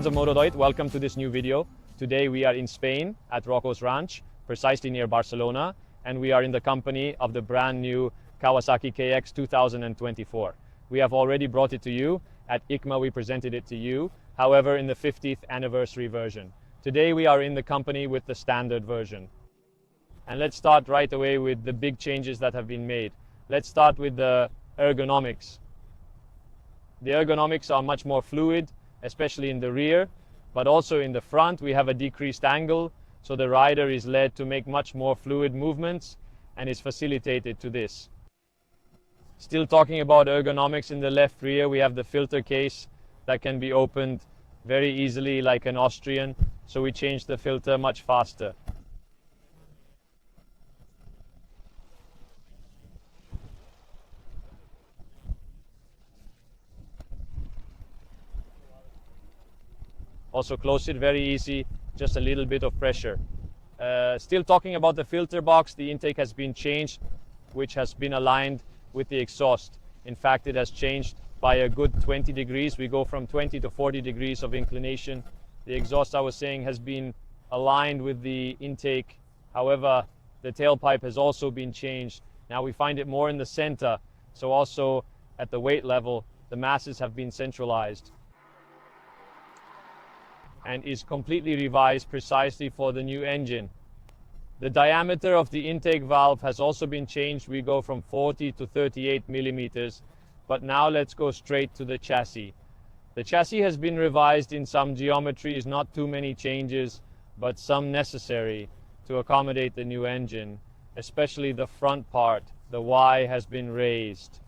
fans of Motordoid, welcome to this new video. Today we are in Spain at Rocco's ranch, precisely near Barcelona, and we are in the company of the brand new Kawasaki KX 2024. We have already brought it to you. At ICMA we presented it to you, however in the 50th anniversary version. Today we are in the company with the standard version. And let's start right away with the big changes that have been made. Let's start with the ergonomics. The ergonomics are much more fluid, especially in the rear, but also in the front we have a decreased angle, so the rider is led to make much more fluid movements and is facilitated to this. Still talking about ergonomics, in the left rear we have the filter case that can be opened very easily like an Austrian, so we change the filter much faster. Also close it very easy, just a little bit of pressure. Still talking about the filter box, the intake has been changed, which has been aligned with the exhaust. In fact, it has changed by a good 20 degrees. We go from 20 to 40 degrees of inclination. The exhaust, I was saying, has been aligned with the intake. However, the tailpipe has also been changed. Now we find it more in the center, so also at the weight level, the masses have been centralized and is completely revised precisely for the new engine. The diameter of the intake valve has also been changed. We go from 40 to 38 millimeters, but now let's go straight to the chassis. The chassis has been revised in some geometries, not too many changes, but some necessary to accommodate the new engine, especially the front part. The Y has been raised.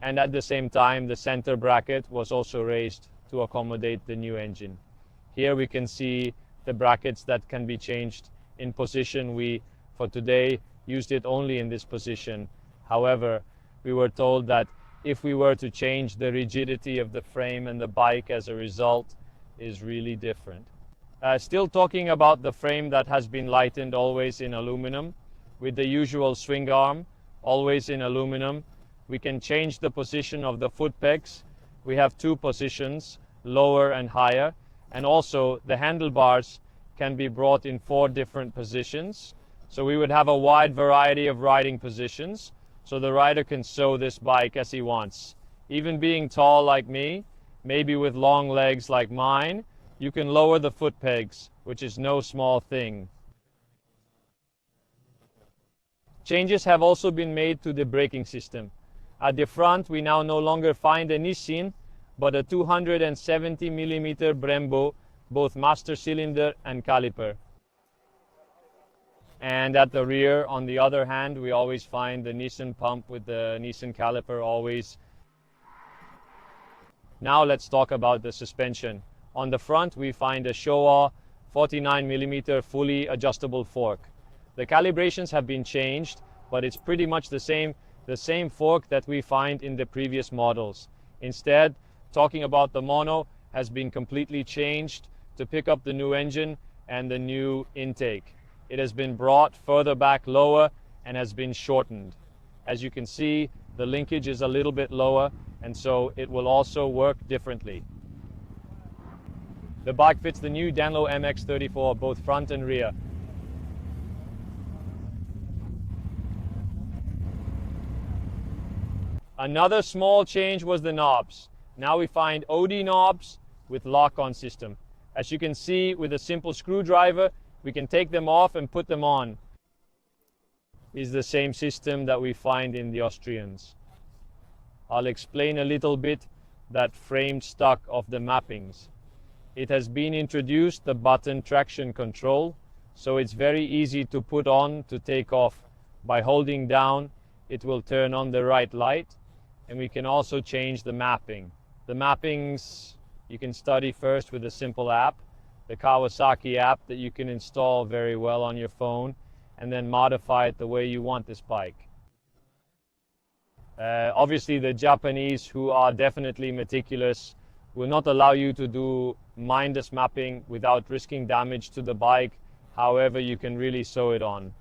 And at the same time, the center bracket was also raised to accommodate the new engine. Here we can see the brackets that can be changed in position. We, for today, used it only in this position. However, we were told that if we were to change, the rigidity of the frame and the bike as a result is really different. Still talking about the frame that has been lightened, always in aluminum, with the usual swing arm, always in aluminum. We can change the position of the foot pegs. We have two positions, lower and higher, and also the handlebars can be brought in 4 different positions. So we would have a wide variety of riding positions, so the rider can sew this bike as he wants. Even being tall like me, maybe with long legs like mine, you can lower the foot pegs, which is no small thing. Changes have also been made to the braking system. At the front, we now no longer find a Nissin, but a 270 millimeter Brembo, both master cylinder and caliper. And at the rear, on the other hand, we always find the Nissin pump with the Nissin caliper always. Now let's talk about the suspension. On the front, we find a Showa 49 millimeter fully adjustable fork. The calibrations have been changed, but it's pretty much the same fork that we find in the previous models. Instead, talking about the mono has been completely changed to pick up the new engine and the new intake. It has been brought further back lower and has been shortened. As you can see, the linkage is a little bit lower, and so it will also work differently. The bike fits the new Danlo MX-34, both front and rear. Another small change was the knobs. Now we find OD knobs with lock-on system. As you can see, with a simple screwdriver, we can take them off and put them on. It's the same system that we find in the Austrians. I'll explain a little bit that frame stock of the mappings. It has been introduced, the button traction control, so it's very easy to put on, to take off. By holding down, it will turn on the right light, and we can also change the mapping. The mappings you can study first with a simple app, the Kawasaki app that you can install very well on your phone, and then modify it the way you want this bike. Obviously the Japanese, who are definitely meticulous, will not allow you to do mindless mapping without risking damage to the bike. However, you can really sew it on.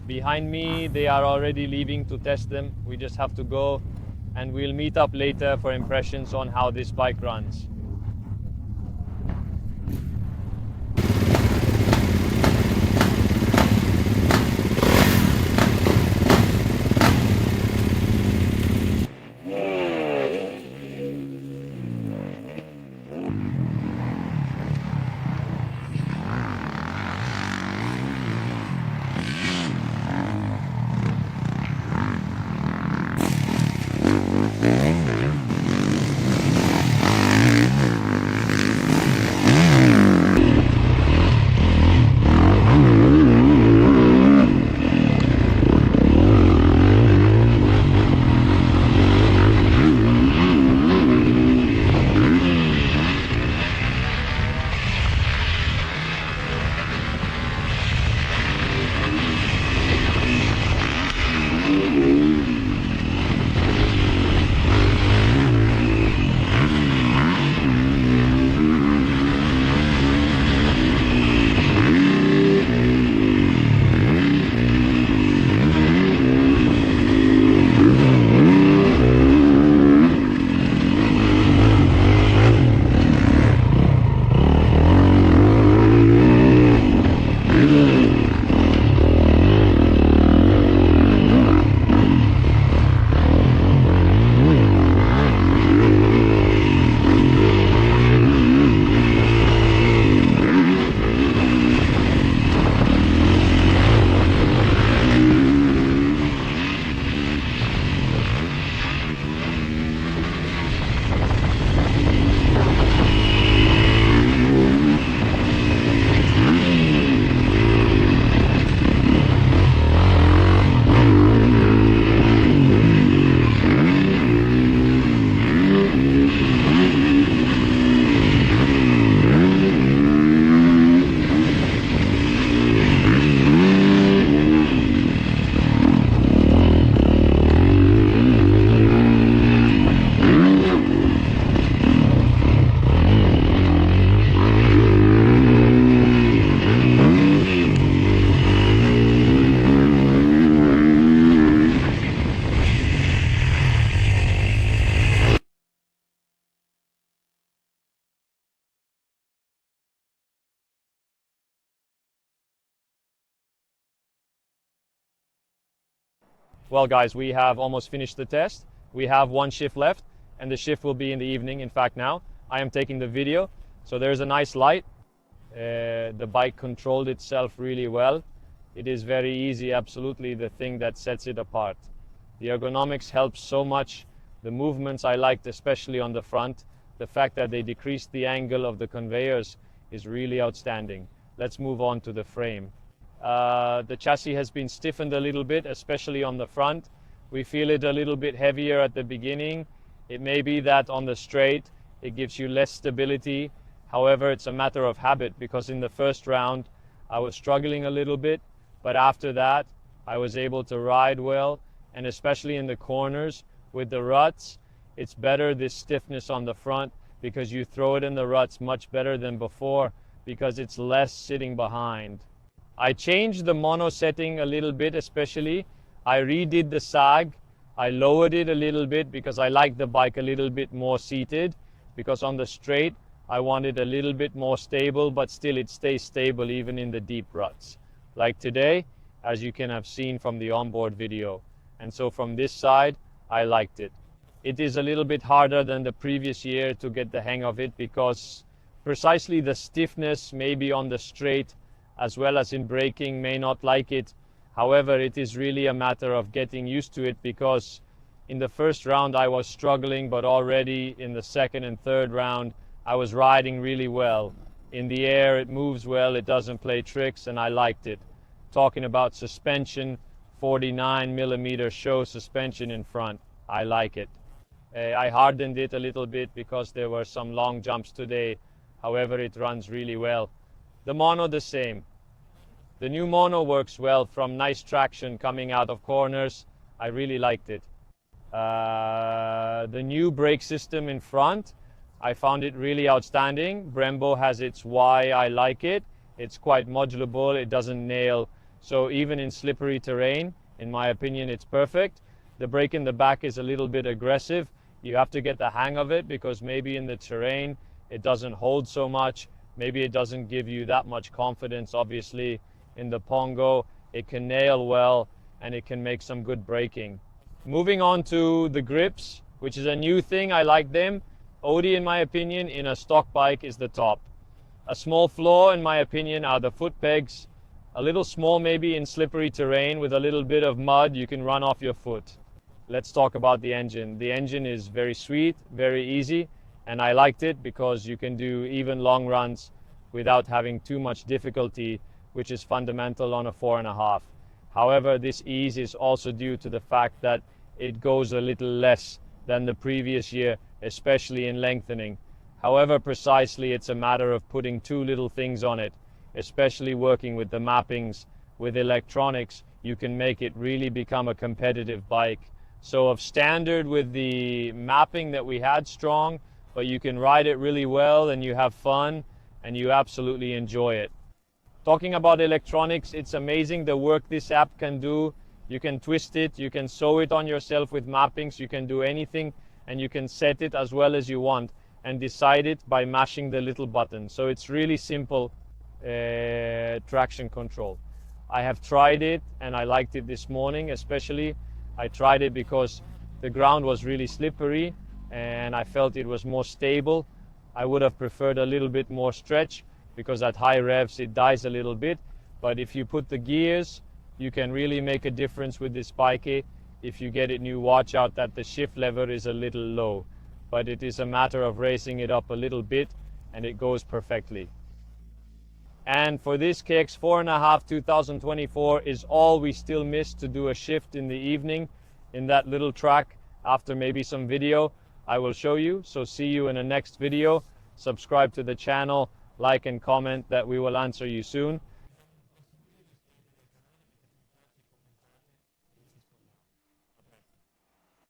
Behind me, they are already leaving to test them. We just have to go, and we'll meet up later for impressions on how this bike runs. Well guys, we have almost finished the test. We have one shift left, and the shift will be in the evening. In fact, now I am taking the video. So there's a nice light. The bike controlled itself really well. It is very easy, absolutely the thing that sets it apart. The ergonomics helps so much. The movements I liked, especially on the front. The fact that they decreased the angle of the conveyors is really outstanding. Let's move on to the frame. The chassis has been stiffened a little bit, especially on the front. We feel it a little bit heavier at the beginning. It may be that on the straight it gives you less stability. However, it's a matter of habit, because in the first round I was struggling a little bit, but after that I was able to ride well, and especially in the corners with the ruts, it's better, this stiffness on the front, because you throw it in the ruts much better than before, because it's less sitting behind. I changed the mono setting a little bit, especially. I redid the sag. I lowered it a little bit because I like the bike a little bit more seated, because on the straight I want it a little bit more stable, but still it stays stable even in the deep ruts. Like today, as you can have seen from the onboard video. And so from this side, I liked it. It is a little bit harder than the previous year to get the hang of it, because precisely the stiffness maybe on the straight as well as in braking may not like it. However, it is really a matter of getting used to it, because in the first round I was struggling, but already in the second and third round I was riding really well. In the air it moves well, it doesn't play tricks, and I liked it. Talking about suspension, 49mm Showa suspension in front. I like it. I hardened it a little bit because there were some long jumps today. However, it runs really well. The mono the same. The new mono works well from nice traction coming out of corners. I really liked it. The new brake system in front, I found it really outstanding. Brembo has its why I like it. It's quite modulable. It doesn't nail So even in slippery terrain, in my opinion, it's perfect. The brake in the back is a little bit aggressive. You have to get the hang of it, because maybe in the terrain it doesn't hold so much. Maybe it doesn't give you that much confidence. Obviously, in the Pongo, it can nail well and it can make some good braking. Moving on to the grips, which is a new thing. I like them. Audi, in my opinion, in a stock bike is the top. A small flaw, in my opinion, are the foot pegs. A little small maybe in slippery terrain. With a little bit of mud, you can run off your foot. Let's talk about the engine. The engine is very sweet, very easy, and I liked it because you can do even long runs without having too much difficulty, which is fundamental on a 4.5. However, this ease is also due to the fact that it goes a little less than the previous year, especially in lengthening. However, precisely, it's a matter of putting two little things on it, especially working with the mappings, with electronics. You can make it really become a competitive bike. So of standard with the mapping that we had strong, but you can ride it really well and you have fun and you absolutely enjoy it. Talking about electronics, it's amazing the work this app can do. You can twist it, you can sew it on yourself with mappings, you can do anything, and you can set it as well as you want and decide it by mashing the little button. So it's really simple traction control. I have tried it and I liked it this morning especially. I tried it because the ground was really slippery and I felt it was more stable. I would have preferred a little bit more stretch because at high revs it dies a little bit. But if you put the gears, you can really make a difference with this bike. If you get it new, watch out that the shift lever is a little low. But it is a matter of raising it up a little bit and it goes perfectly. And for this KX 4.5 2024 is all we still miss to do a shift in the evening in that little track. After maybe some video, I will show you. So see you in the next video. Subscribe to the channel, like and comment, that we will answer you soon.